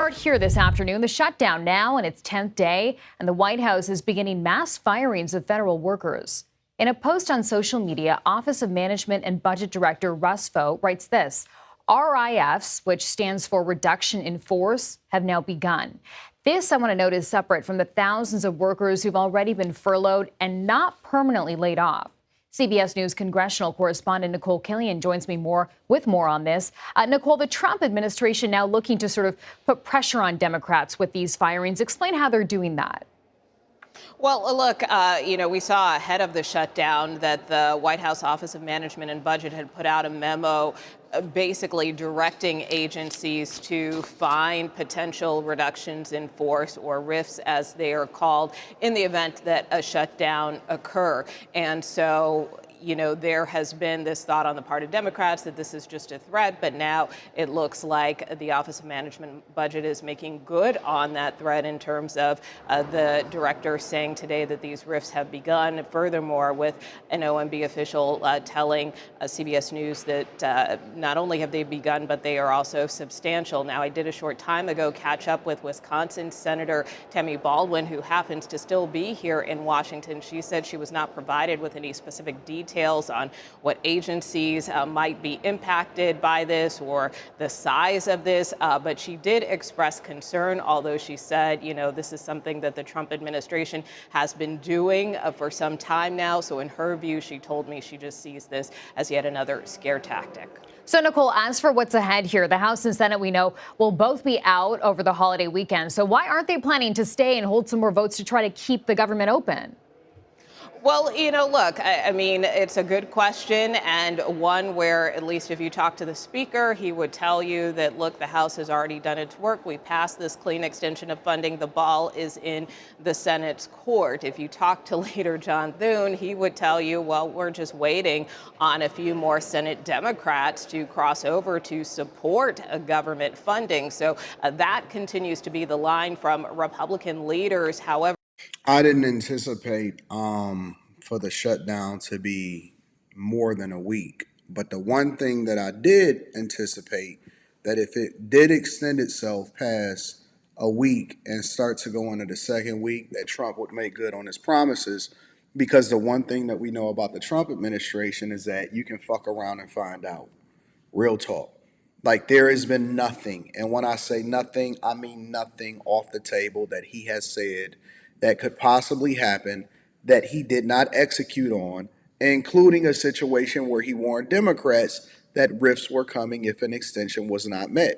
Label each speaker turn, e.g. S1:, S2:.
S1: start here this afternoon. The shutdown now in its 10th day, and the White House is beginning mass firings of federal workers. In a post on social media, Office of Management and Budget Director Russ Vought writes this: RIFs, which stands for Reduction in Force, have now begun. This, I want to note, is separate from the thousands of workers who've already been furloughed and not permanently laid off. CBS News congressional correspondent Nicole Killian joins me with more on this. Nicole, the Trump administration now looking to sort of put pressure on Democrats with these firings. Explain how they're doing that.
S2: Well, look, we saw ahead of the shutdown that the White House Office of Management and Budget had put out a memo basically directing agencies to find potential reductions in force, or RIFs as they are called, in the event that a shutdown occur. And so, there has been this thought on the part of Democrats that this is just a threat, but now it looks like the Office of Management and Budget is making good on that threat in terms of the director saying today that these RIFs have begun. Furthermore, with an OMB official telling CBS News that not only have they begun, but they are also substantial. Now, I did a short time ago catch up with Wisconsin Senator Tammy Baldwin, who happens to still be here in Washington. She said she was not provided with any specific details on what agencies might be impacted by this or the size of this, but she did express concern, although she said, this is something that the Trump administration has been doing for some time now. So in her view, she told me she just sees this as yet another scare tactic.
S1: So, Nicole, as for what's ahead here, the House and Senate, we know, will both be out over the holiday weekend. So why aren't they planning to stay and hold some more votes to try to keep the government open?
S2: Well, look, I mean, it's a good question, and one where, at least if you talk to the speaker, he would tell you that, look, the House has already done its work. We passed this clean extension of funding. The ball is in the Senate's court. If you talk to Leader John Thune, he would tell you, well, we're just waiting on a few more Senate Democrats to cross over to support government funding. So that continues to be the line from Republican leaders. However,
S3: I didn't anticipate for the shutdown to be more than a week. But the one thing that I did anticipate, that if it did extend itself past a week and start to go into the second week, that Trump would make good on his promises. Because the one thing that we know about the Trump administration is that you can fuck around and find out. Real talk. Like, there has been nothing, and when I say nothing, I mean nothing off the table that he has said that could possibly happen that he did not execute on, including a situation where he warned Democrats that rifts were coming if an extension was not met.